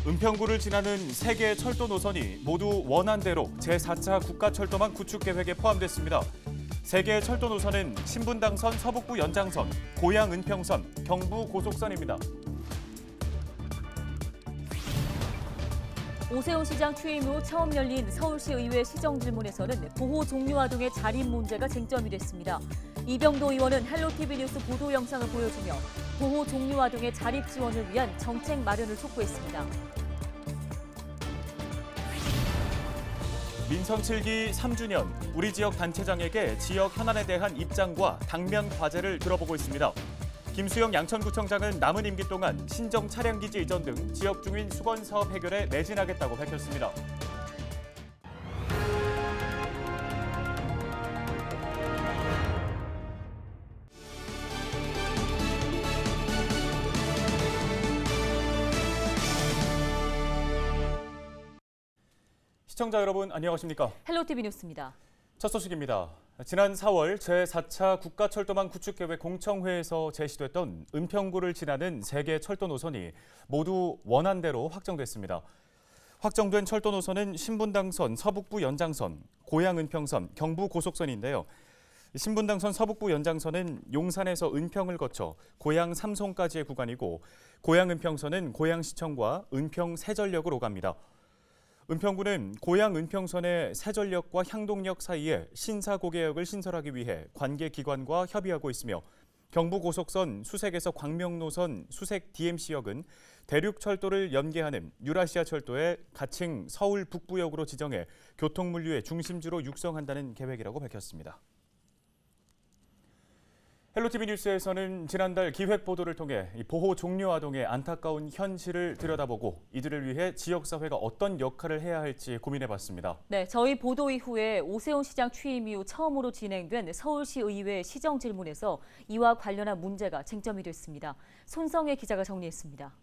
은평구를 지나는 세 개의 철도 노선이 모두 원안대로 제4차 국가철도망 구축 계획에 포함됐습니다. 세 개의 철도 노선은 신분당선 서북부 연장선, 고양 은평선, 경부 고속선입니다. 오세훈 시장 취임 후 처음 열린 서울시 의회 시정질문에서는 보호 종료 아동의 자립 문제가 쟁점이 됐습니다. 이병도 의원은 헬로티비 뉴스 보도 영상을 보여주며 보호 종료 아동의 자립 지원을 위한 정책 마련을 촉구했습니다. 민선 7기 3주년, 우리 지역 단체장에게 지역 현안에 대한 입장과 당면 과제를 들어보고 있습니다. 김수영 양천구청장은 남은 임기 동안 신정 차량기지 이전 등 지역 주민 수건 사업 해결에 매진하겠다고 밝혔습니다. 시청자 여러분 안녕하십니까? 헬로티비 뉴스입니다. 첫 소식입니다. 지난 4월 제4차 국가철도망 구축계획 공청회에서 제시됐던 은평구를 지나는 세 개 철도 노선이 모두 원안대로 확정됐습니다. 확정된 철도 노선은 신분당선 서북부 연장선, 고양 은평선, 경부 고속선인데요. 신분당선 서북부 연장선은 용산에서 은평을 거쳐 고양 삼송까지의 구간이고 고양 은평선은 고양시청과 은평 세전역으로 갑니다. 은평구는 고양 은평선의 세전역과 향동역 사이에 신사고개역을 신설하기 위해 관계기관과 협의하고 있으며 경부고속선 수색에서 광명노선 수색 DMC역은 대륙철도를 연계하는 유라시아철도의 가칭 서울 북부역으로 지정해 교통물류의 중심지로 육성한다는 계획이라고 밝혔습니다. 헬로티비 뉴스에서는 지난달 기획보도를 통해 보호 종료 아동의 안타까운 현실을 들여다보고 이들을 위해 지역사회가 어떤 역할을 해야 할지 고민해봤습니다. 네, 저희 보도 이후에 오세훈 시장 취임 이후 처음으로 진행된 서울시 의회 시정질문에서 이와 관련한 문제가 쟁점이 됐습니다. 손성혜 기자가 정리했습니다.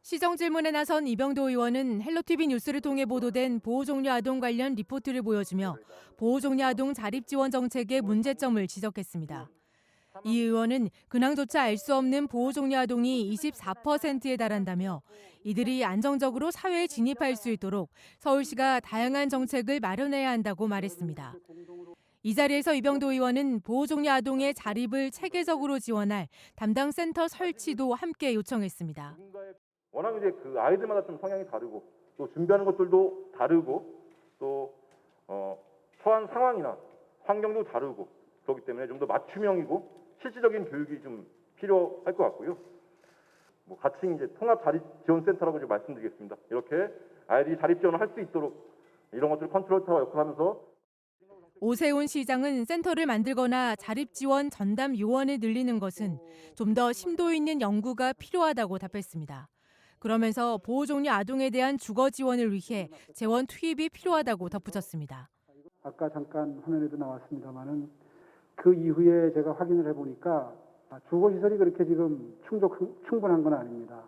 시정질문에 나선 이병도 의원은 헬로티비 뉴스를 통해 보도된 보호종료 아동 관련 리포트를 보여주며 보호종료 아동 자립지원 정책의 문제점을 지적했습니다. 이 의원은 근황조차 알 수 없는 보호종료 아동이 24%에 달한다며 이들이 안정적으로 사회에 진입할 수 있도록 서울시가 다양한 정책을 마련해야 한다고 말했습니다. 이 자리에서 이병도 의원은 보호종료 아동의 자립을 체계적으로 지원할 담당 센터 설치도 함께 요청했습니다. 워낙 이제 그 아이들마다 좀 성향이 다르고 또 준비하는 것들도 다르고 또 처한 상황이나 환경도 다르고 그렇기 때문에 좀 더 맞춤형이고 실질적인 교육이 좀 필요할 것 같고요. 뭐 같이 이제 통합 자립 지원 센터라고 좀 말씀드리겠습니다. 이렇게 아이들이 자립 지원을 할 수 있도록 이런 것들 컨트롤 타워 역할을 하면서 오세훈 시장은 센터를 만들거나 자립 지원 전담 요원을 늘리는 것은 좀 더 심도 있는 연구가 필요하다고 답했습니다. 그러면서 보호종료 아동에 대한 주거 지원을 위해 재원 투입이 필요하다고 덧붙였습니다. 아까 잠깐 화면에도 나왔습니다마는 그 이후에 제가 확인을 해보니까 주거 시설이 그렇게 지금 충분한 건 아닙니다.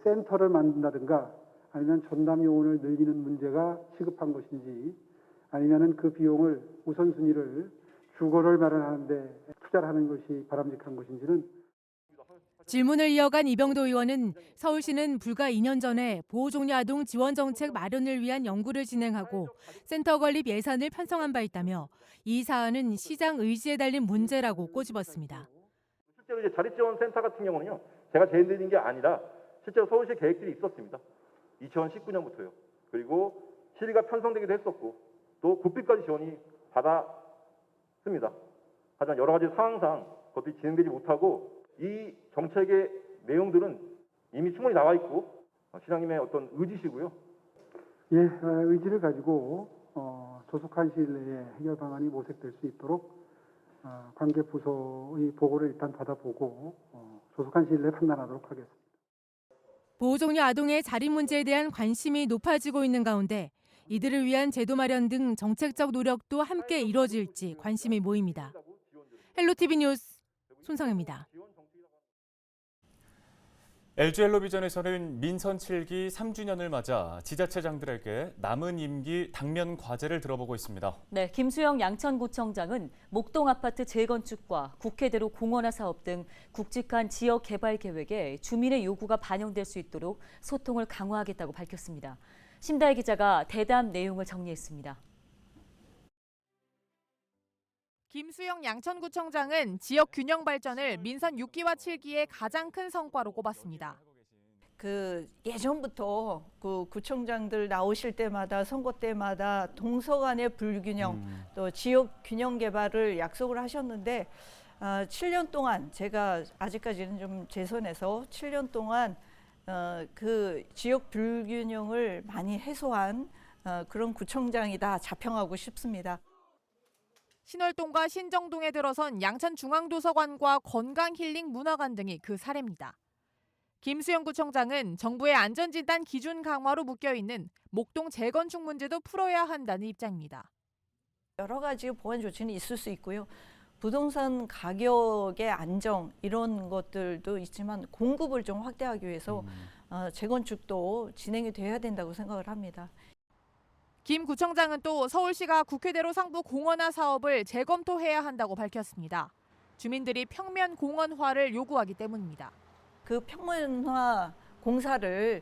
센터를 만든다든가 아니면 전담 요원을 늘리는 문제가 시급한 것인지 아니면은 그 비용을 우선순위를 주거를 마련하는 데 투자를 하는 것이 바람직한 것인지는 질문을 이어간 이병도 의원은 서울시는 불과 2년 전에 보호종료 아동 지원 정책 마련을 위한 연구를 진행하고 센터 건립 예산을 편성한 바 있다며 이 사안은 시장 의지에 달린 문제라고 꼬집었습니다. 실제로 이제 자립지원센터 같은 경우는요, 제가 제일 드린 게 아니라 실제로 서울시 계획들이 있었습니다. 2019년부터요. 그리고 시리가 편성되기도 했었고 또 국비까지 지원이 받았습니다. 하지만 여러 가지 상황상 그것들이 진행되지 못하고 이 정책의 내용들은 이미 충분히 나와 있고 시장님의 어떤 의지시고요. 의지를 가지고 조속한 시일 내에 해결 방안이 모색될 수 있도록 관계 부서의 보고를 일단 받아보고 조속한 시일 내에 판단하도록 하겠습니다. 보호종료 아동의 자립 문제에 대한 관심이 높아지고 있는 가운데 이들을 위한 제도 마련 등 정책적 노력도 함께 이뤄질지 관심이 모입니다. 헬로티비 뉴스 손성혜입니다. LG엘로비전에서는 민선 7기 3주년을 맞아 지자체장들에게 남은 임기 당면 과제를 들어보고 있습니다. 네, 김수영 양천구청장은 목동 아파트 재건축과 국회대로 공원화 사업 등 굵직한 지역 개발 계획에 주민의 요구가 반영될 수 있도록 소통을 강화하겠다고 밝혔습니다. 심다혜 기자가 대담 내용을 정리했습니다. 김수영 양천구청장은 지역 균형 발전을 민선 6기와 7기의 가장 큰 성과로 꼽았습니다. 예전부터 구청장들 나오실 때마다 선거 때마다 동서간의 불균형 또 지역 균형 개발을 약속을 하셨는데 7년 동안 제가 아직까지는 좀 제 손에서 7년 동안 그 지역 불균형을 많이 해소한 그런 구청장이다 자평하고 싶습니다. 신월동과 신정동에 들어선 양천중앙도서관과 건강힐링문화관 등이 그 사례입니다. 김수영 구청장은 정부의 안전진단 기준 강화로 묶여있는 목동 재건축 문제도 풀어야 한다는 입장입니다. 여러 가지 보완 조치는 있을 수 있고요. 부동산 가격의 안정 이런 것들도 있지만 공급을 좀 확대하기 위해서 재건축도 진행이 돼야 된다고 생각을 합니다. 김 구청장은 또 서울시가 국회대로 상부 공원화 사업을 재검토해야 한다고 밝혔습니다. 주민들이 평면 공원화를 요구하기 때문입니다. 그 평면화 공사를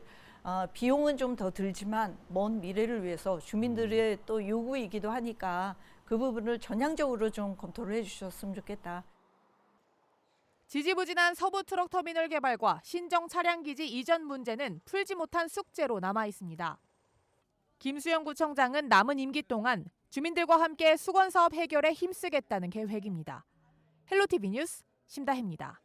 비용은 좀 더 들지만 먼 미래를 위해서 주민들의 또 요구이기도 하니까 그 부분을 전향적으로 좀 검토를 해주셨으면 좋겠다. 지지부진한 서부 트럭터미널 개발과 신정 차량기지 이전 문제는 풀지 못한 숙제로 남아 있습니다. 김수영 구청장은 남은 임기 동안 주민들과 함께 수건사업 해결에 힘쓰겠다는 계획입니다. 헬로티비 뉴스 심다혜입니다.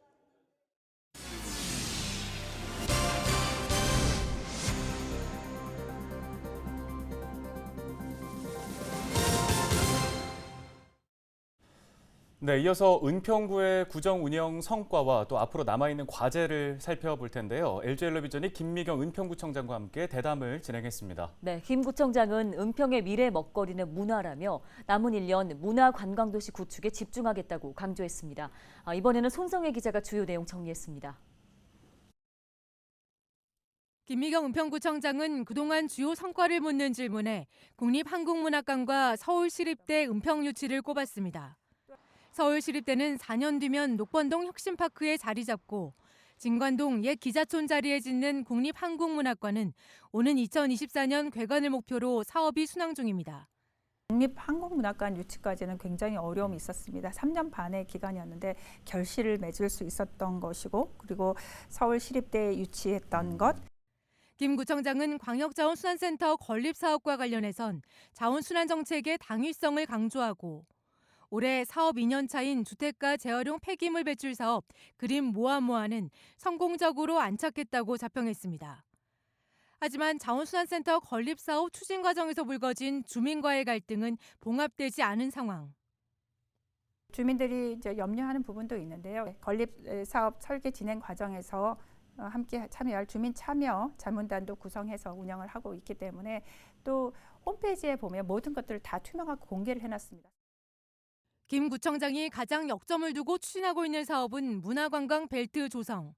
네, 이어서 은평구의 구정 운영 성과와 또 앞으로 남아있는 과제를 살펴볼 텐데요. LG엘로비전이 김미경 은평구청장과 함께 대담을 진행했습니다. 네, 김 구청장은 은평의 미래 먹거리는 문화라며 남은 1년 문화 관광도시 구축에 집중하겠다고 강조했습니다. 이번에는 손성혜 기자가 주요 내용 정리했습니다. 김미경 은평구청장은 그동안 주요 성과를 묻는 질문에 국립한국문학관과 서울시립대 은평유치를 꼽았습니다. 서울시립대는 4년 뒤면 녹번동 혁신파크에 자리 잡고 진관동 옛 기자촌 자리에 짓는 국립한국문학관은 오는 2024년 개관을 목표로 사업이 순항 중입니다. 국립한국문학관 유치까지는 굉장히 어려움이 있었습니다. 3년 반의 기간이었는데 결실을 맺을 수 있었던 것이고 그리고 서울시립대에 유치했던 것. 김 구청장은 광역자원순환센터 건립사업과 관련해선 자원순환 정책의 당위성을 강조하고 올해 사업 2년 차인 주택가 재활용 폐기물 배출 사업 그린 모아모아는 성공적으로 안착했다고 자평했습니다. 하지만 자원순환센터 건립사업 추진 과정에서 불거진 주민과의 갈등은 봉합되지 않은 상황. 주민들이 이제 염려하는 부분도 있는데요. 건립 사업 설계 진행 과정에서 함께 참여할 주민 참여 자문단도 구성해서 운영을 하고 있기 때문에 또 홈페이지에 보면 모든 것들을 다 투명하고 공개를 해놨습니다. 김 구청장이 가장 역점을 두고 추진하고 있는 사업은 문화관광 벨트 조성.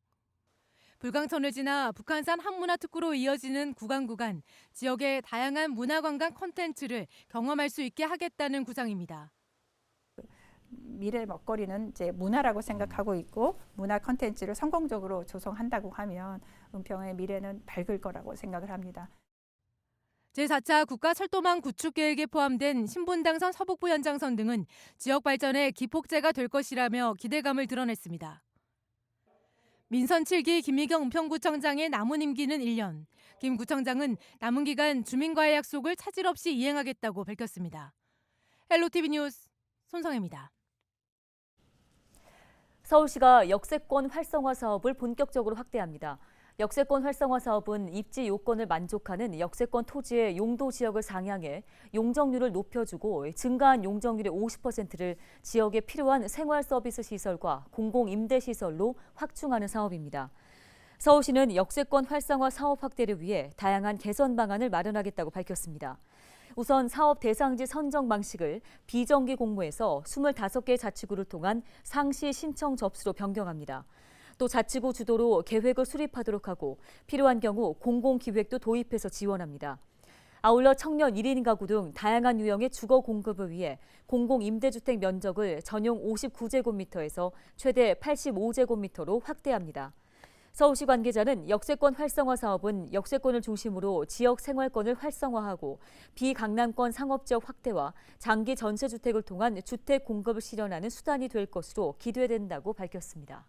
불광천을 지나 북한산 한문화특구로 이어지는 구간 지역의 다양한 문화관광 콘텐츠를 경험할 수 있게 하겠다는 구상입니다. 미래 먹거리는 이제 문화라고 생각하고 있고 문화 콘텐츠를 성공적으로 조성한다고 하면 은평의 미래는 밝을 거라고 생각을 합니다. 제4차 국가철도망 구축 계획에 포함된 신분당선 서북부 연장선 등은 지역 발전의 기폭제가 될 것이라며 기대감을 드러냈습니다. 민선 7기 김미경 은평구청장의 남은 임기는 1년. 김 구청장은 남은 기간 주민과의 약속을 차질 없이 이행하겠다고 밝혔습니다. 헬로티비 뉴스 손성혜입니다. 서울시가 역세권 활성화 사업을 본격적으로 확대합니다. 역세권 활성화 사업은 입지 요건을 만족하는 역세권 토지의 용도 지역을 상향해 용적률을 높여주고 증가한 용적률의 50%를 지역에 필요한 생활 서비스 시설과 공공 임대 시설로 확충하는 사업입니다. 서울시는 역세권 활성화 사업 확대를 위해 다양한 개선 방안을 마련하겠다고 밝혔습니다. 우선 사업 대상지 선정 방식을 비정기 공모에서 25개 자치구를 통한 상시 신청 접수로 변경합니다. 또 자치구 주도로 계획을 수립하도록 하고 필요한 경우 공공기획도 도입해서 지원합니다. 아울러 청년 1인 가구 등 다양한 유형의 주거 공급을 위해 공공임대주택 면적을 전용 59제곱미터에서 최대 85제곱미터로 확대합니다. 서울시 관계자는 역세권 활성화 사업은 역세권을 중심으로 지역 생활권을 활성화하고 비강남권 상업지역 확대와 장기 전세주택을 통한 주택 공급을 실현하는 수단이 될 것으로 기대된다고 밝혔습니다.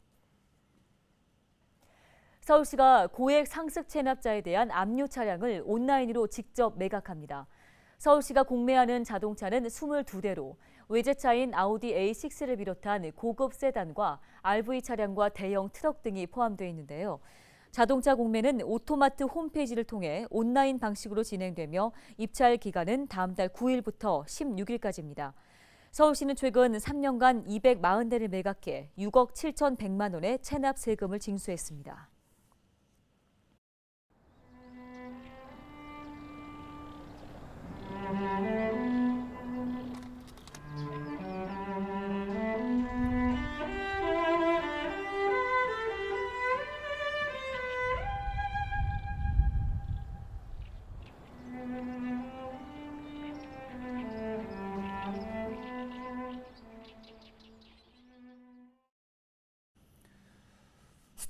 서울시가 고액 상습 체납자에 대한 압류 차량을 온라인으로 직접 매각합니다. 서울시가 공매하는 자동차는 22대로 외제차인 아우디 A6를 비롯한 고급 세단과 RV 차량과 대형 트럭 등이 포함되어 있는데요. 자동차 공매는 오토마트 홈페이지를 통해 온라인 방식으로 진행되며 입찰 기간은 다음 달 9일부터 16일까지입니다. 서울시는 최근 3년간 240대를 매각해 6억 7,100만 원의 체납 세금을 징수했습니다.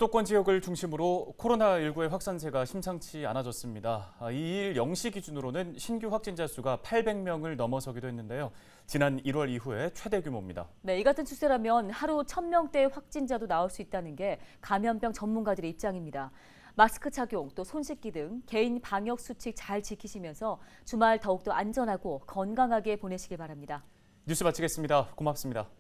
수도권 지역을 중심으로 코로나19의 확산세가 심상치 않아졌습니다. 이일 0시 기준으로는 신규 확진자 수가 800명을 넘어서기도 했는데요. 지난 1월 이후에 최대 규모입니다. 네, 이 같은 추세라면 하루 1,000명대의 확진자도 나올 수 있다는 게 감염병 전문가들의 입장입니다. 마스크 착용, 또 손 씻기 등 개인 방역 수칙 잘 지키시면서 주말 더욱더 안전하고 건강하게 보내시길 바랍니다. 뉴스 마치겠습니다. 고맙습니다.